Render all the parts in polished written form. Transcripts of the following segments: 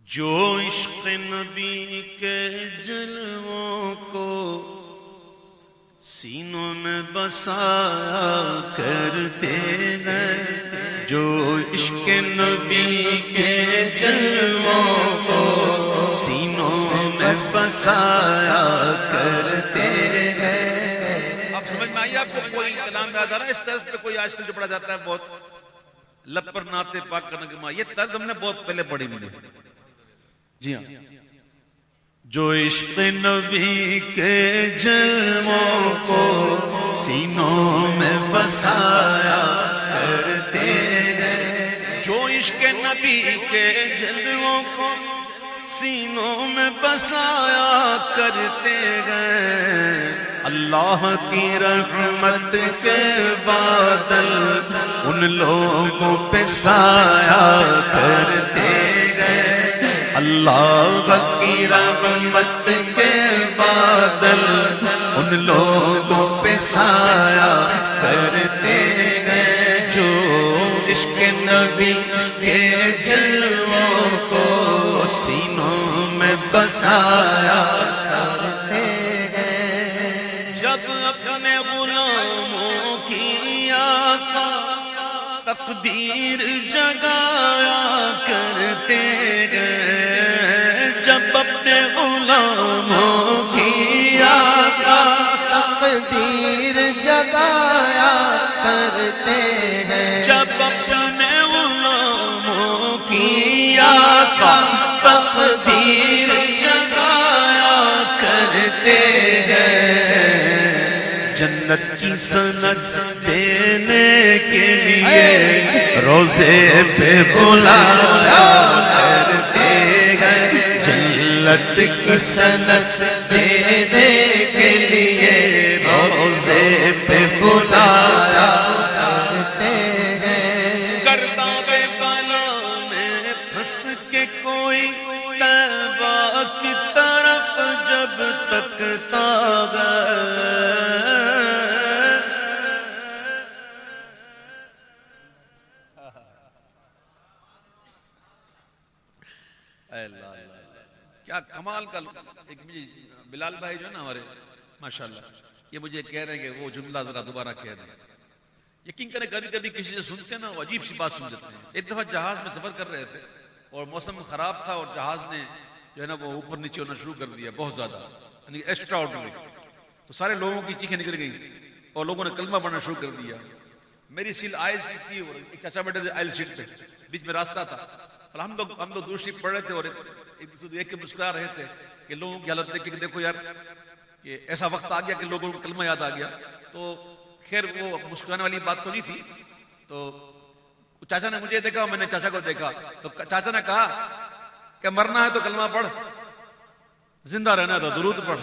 جو عشق نبی کے جلووں کو سینوں میں بسایا کرتے ہیں، جو عشق نبی کے جلووں کو سینوں میں بسایا کرتے ہیں۔ اب سمجھ میں آئیے آپ کو کوئی کلام یاد آ رہا ہے؟ اس طرز پہ کوئی آج کل جو پڑھا جاتا ہے بہت لب پر نعت پاک کا نغمہ، یہ طرز ہم نے بہت پہلے پڑھی ملی۔ جی ہاں، جو عشق نبی کے جلووں کو سینوں میں بسایا کرتے ہیں، جو عشق نبی کے جلووں کو سینوں میں بسایا کرتے ہیں، اللہ کی رحمت کے بادل ان لوگوں پہ سایہ کرتے ہیں، اللہ کی رحمت کے بادل ان لوگوں پہ سایہ کرتے ہیں، جو عشق نبی کے جلووں کو سینوں میں بسایا کرتے ہیں۔ جب اپنے غلاموں کی آقا تقدیر جگایا کرتے ہیں، جب اپنے غلاموں کی آقا تقدیر جگایا کرتے ہیں، جب اپنے غلاموں کی آقا تقدیر جگایا کرتے ہیں، جنت کی سند دینے کے لیے روزے پہ بلایا کرتے ہیں، جنت کی سند دینے کے لیے روزے پہ بلایا کرتے ہیں، گرداب بالا میں پھنس کے کوئی طیبہ کی طرف جب تکتا گیا، کیا کمال کا ایک بلال بھائی جو ہے نا ہمارے ماشاءاللہ، یہ مجھے کہہ رہے ہیں کہ وہ جملہ ذرا دوبارہ کہہ دیں۔ یقین کریں کبھی کبھی کسی سے سنتے ہیں نا وہ عجیب سی بات سن جاتے ہیں۔ ایک دفعہ جہاز میں سفر کر رہے تھے اور موسم خراب تھا اور جہاز نے جو ہے نا وہ اوپر نیچے ہونا شروع کر دیا بہت زیادہ، یعنی ایکسٹرا آرڈنری، تو سارے لوگوں کی چیخیں نکل گئی اور لوگوں نے کلمہ پڑھنا شروع کر دیا۔ میری سیل آئل سیٹ تھی اور ایک چاچا بیٹھے تھے آئل سیٹ پہ، بیچ میں راستہ تھا، اور ہم لوگ دوسری پڑھ رہے تھے اور ایک دوسرے دیکھ کے مسکرا رہے تھے کہ لوگوں کی حالت دیکھ کے دیکھو یار کہ ایسا وقت آ گیا کہ لوگوں کو کلمہ یاد آ گیا۔ تو خیر وہ مسکرانے والی بات تو نہیں تھی، تو چاچا نے مجھے دیکھا، میں نے چاچا کو دیکھا، تو چاچا نے کہا کہ مرنا ہے تو کلمہ پڑھ، زندہ رہنا ہے تو درود پڑھ،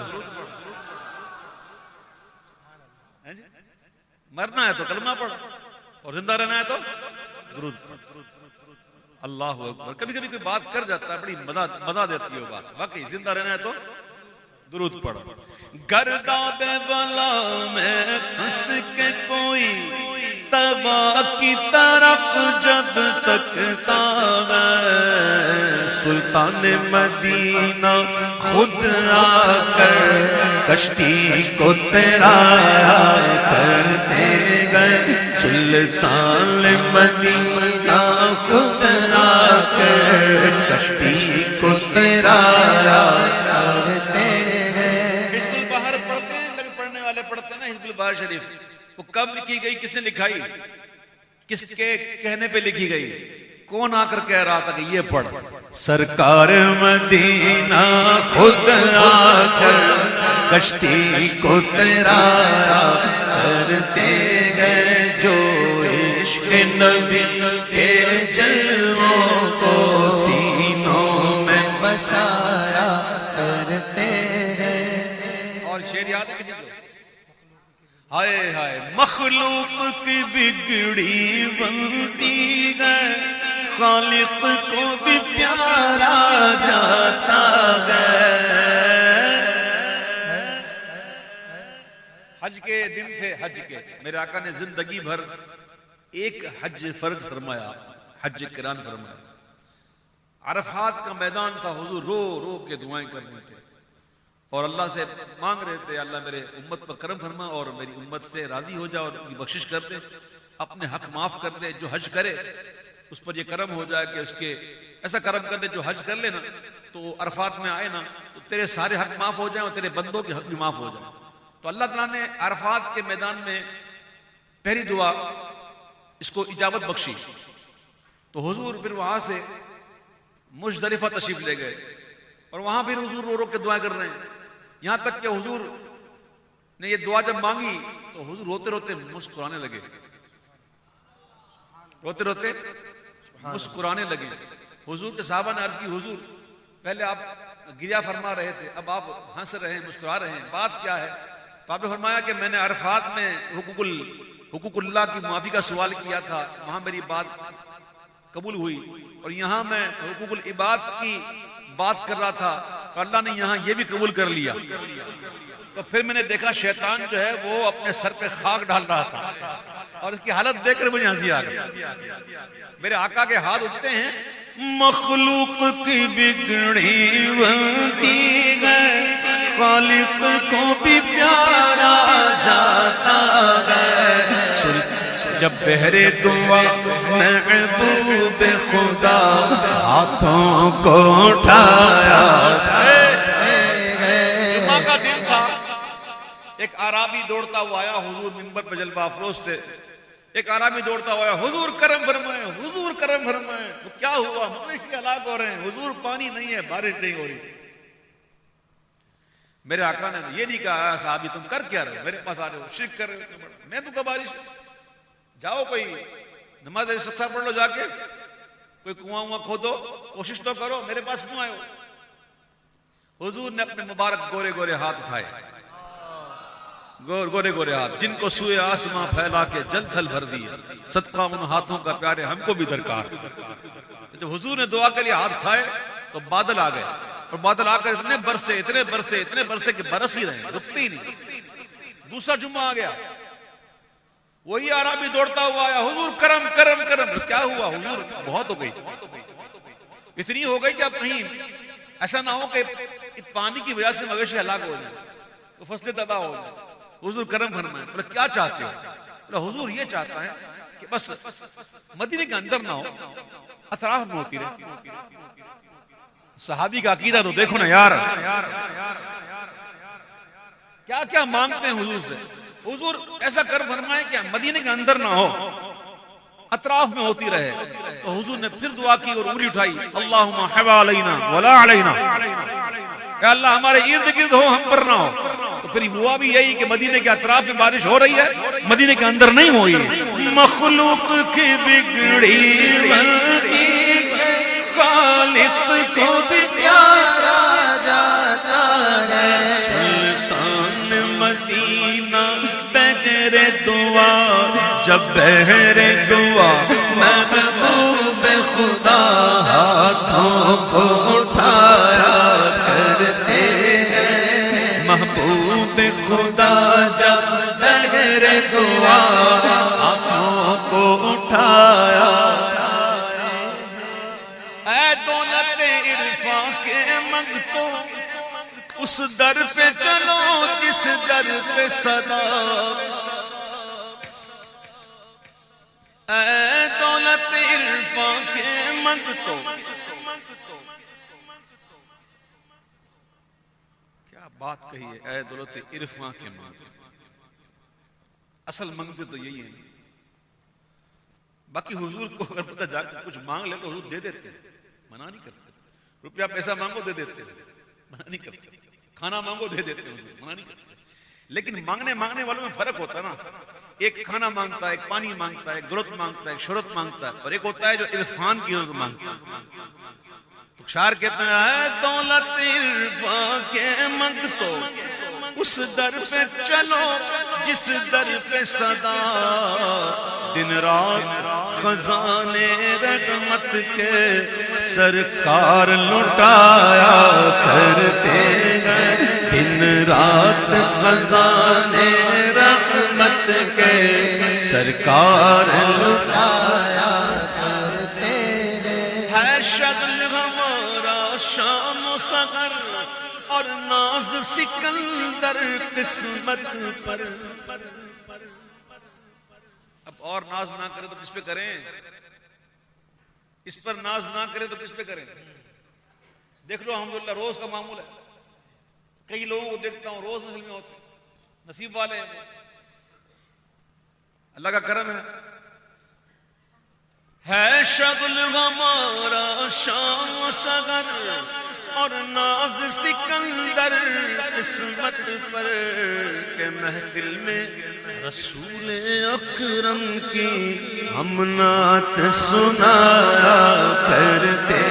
مرنا ہے تو کلمہ پڑھ اور زندہ رہنا ہے تو درود پڑھ۔ اللہ اکبر، کبھی کبھی کوئی بات کر جاتا ہے بڑی مزہ دیتی ہے وہ بات، واقعی زندہ رہنا ہے تو درود پڑھ۔ گرداب بالا میں پھنس کے کوئی طیبہ کی طرف جب تکتا ہے، سلطان مدینہ خود آ کر کشتی کو تیرایا کرتے گئے، سلطان مدینہ خود آ کر کشتی کو تیرایا کرتے ہیں۔ حزب البحر پڑھتے ہیں، کبھی پڑھنے والے پڑھتے ہیں نا حزب البحر شریف، وہ کب لکھی گئی، کس نے لکھائی، کس کے کہنے پہ لکھی گئی، کون آ کر کہہ رہا تھا کہ یہ پڑھ؟ سرکار مدینہ خود آ کر کشتی کو تیرایا کرتے گئے، جو عشق نبی کے جلووں کو سینوں میں بسایا کرتے ہیں۔ اور شعر یاد ہے کسی کو؟ ہائے ہائے مخلوق کی بگڑی بنتی ہے، خالق کو بھی پیارا جاتا ہے۔ حج کے دن تھے، حج کے، میرے آقا نے زندگی بھر ایک حج فرض فرمایا، حج قران فرمایا۔ عرفات کا میدان تھا، حضور رو رو کے دعائیں کر رہے تھے اور اللہ سے مانگ رہے تھے اللہ میرے امت پر کرم فرما اور میری امت سے راضی ہو جا اور ان کی بخشش کر دے، اپنے حق معاف کر دے، جو حج کرے اس پر یہ کرم ہو جائے کہ اس کے ایسا کرم کر دے جو حج کر لے نا تو عرفات میں آئے نا تو تیرے سارے حق معاف ہو جائیں اور تیرے بندوں کے حق بھی معاف ہو جائیں۔ تو اللہ تعالیٰ نے عرفات کے میدان میں پہلی دعا اس کو اجابت بخشی، تو حضور پھر وہاں سے مزدلفہ تشریف لے گئے اور وہاں پھر حضور رو رو کے دعائیں کر رہے ہیں، یہاں تک کہ حضور نے یہ دعا جب مانگی تو حضور روتے روتے مسکرانے لگے، روتے روتے مسکرانے لگے۔ حضور کے صحابہ نے عرض کی حضور پہلے آپ گریا فرما رہے تھے، اب آپ ہنس رہے ہیں، مسکرا رہے ہیں، بات کیا ہے؟ تو آپ نے فرمایا کہ میں نے عرفات میں حقوق اللہ کی معافی کا سوال کیا تھا، وہاں میری بات قبول ہوئی، اور یہاں میں حقوق العباد کی بات کر رہا تھا اور اللہ نے یہاں یہ بھی قبول کر لیا۔ تو پھر میں نے دیکھا شیطان جو ہے وہ اپنے سر پہ خاک ڈال رہا تھا اور اس کی حالت دیکھ کر مجھے ہنسی آ گئی۔ میرے آقا کے ہاتھ اٹھتے ہیں، مخلوق کی بگڑی بنتی ہے، خالق کو بھی پیارا جاتا ہے۔ جب بہرے دعا محبوب خدا ہاتھوں کو اٹھایا۔ جمعہ کا دن تھا، ایک اعرابی دوڑتا ہوا آیا، حضور منبر پہ جلوہ افروز تھے، ایک اعرابی دوڑتا ہوا، حضور کرم فرمائیں، حضور کرم فرمائیں۔ تو کیا ہوا؟ مویشی ہلاک ہو رہے ہیں، حضور پانی نہیں ہے، بارش نہیں ہو رہی۔ میرے آقا نے یہ نہیں کہا صحابی تم کر کیا رہے ہو، میرے پاس آ رہے ہو، شرک کر رہے ہو، میں تو کہا بارش، جاؤ کوئی نماز استسقا پڑھ لو، جا کے کوئی کنواں کھودو، کوشش تو کرو، میرے پاس کیوں آئے ہو؟ حضور نے اپنے مبارک گورے گورے ہاتھ اٹھائے، گورے گورے ہاتھ جن کو سوئے آسماں پھیلا کے جل تھل بھر دی، صدقہ ان ہاتھوں کا پیارے ہم کو بھی درکار۔ جب حضور نے دعا کے لیے ہاتھ اٹھائے تو بادل آ گئے، اور بادل آ کر اتنے برسے کہ برس ہی رہے، رکتے ہی نہیں۔ دوسرا جمعہ آ گیا، وہی اعرابی دوڑتا ہوا آیا، حضور کرم کرم کرم۔ کیا ہوا حضور؟ بہت ہو گئی، اتنی ہو گئی کہ اب کہیں ایسا نہ ہو کہ پانی کی وجہ سے مویشی ہلاک ہو جائے، تو فصلیں تباہ ہو جائے، حضور کرم فرمائیں۔ بولے کیا چاہتے ہو؟ بولے حضور یہ چاہتا ہے کہ بس مدینے کے اندر نہ ہو، اطراف میں ہوتی رہے۔ صحابی کا عقیدہ تو دیکھو نا یار، کیا کیا مانگتے ہیں حضور سے۔ حضور ایسا کرم فرمائیں کہ مدینے کے اندر نہ ہو، اطراف میں ہوتی رہے۔ تو حضور نے پھر دعا کی اور انگلی اٹھائی، اللہم حوالینا ولا علینا، کہ اللہ ہمارے ارد گرد ہو، ہم پر نہ ہو۔ تو پھر ہوا بھی یہی کہ مدینے کے اطراف میں بارش ہو رہی ہے، مدینے کے اندر نہیں ہوئی۔ مخلوق کی بگڑی بنتی ہے، خالق کو بھی پیارا جاتا ہے۔ سلطان مدینہ بغیر دعا، جب بہر دعا محبوب خدا ہاتھوں کو اٹھایا کرتے ہیں۔ محبوب خدا جب بغیر دعا ہاتھوں کو اٹھایا۔ اے دولت عرفاں کے منگتوں، اس در پہ چلو جس در پہ صدا، اے دولت عرفاں کے منگتوں۔ کیا بات کہی ہے، اے دولت عرفاں کے منگتوں۔ اصل منگتے تو یہی ہے، باقی حضور کو اگر پتہ جا کے کچھ مانگ لے تو حضور دے دیتے، منع نہیں کرتے۔ روپیہ پیسہ مانگو دے دیتے، منع نہیں کرتے۔ کھانا مانگو دے دیتے، منع نہیں کرتے۔ لیکن مانگنے والوں میں فرق ہوتا ہے نا، ایک کھانا مانگتا ہے، ایک پانی مانگتا ہے، ایک دولت مانگتا ہے، ایک شہرت مانگتا ہے، اور ایک ہوتا ہے جو عرفان کی ضرورت مانگتا ہے۔ تو شاعر کہتے ہیں، اے دولت عرفان کے منگتو، اس در پہ چلو جس در پہ صدا، دن رات خزانے رحمت کے سرکار لٹایا کرتے ہیں۔ دن رات خزانے رحمت کے سرکار لٹایا کرتے ہیں۔ ہے شغل ہم شام و سحر اور ناز سکندر قسمت پر. اب اور ناز نہ کرے تو کس پہ کریں؟ اس پر ناز نہ کرے تو کس پہ کریں؟ دیکھ لو الحمدللہ روز کا معمول ہے. کئی لوگوں کو دیکھتا ہوں روز محفل میں ہوتے ہیں، نصیب والے ہیں، اللہ کا کرم ہے شغل ہمارا شام و سحر اور ناز سکندر قسمت پر کہ محفل میں رسول اکرم کی ہم نعت سنایا کرتے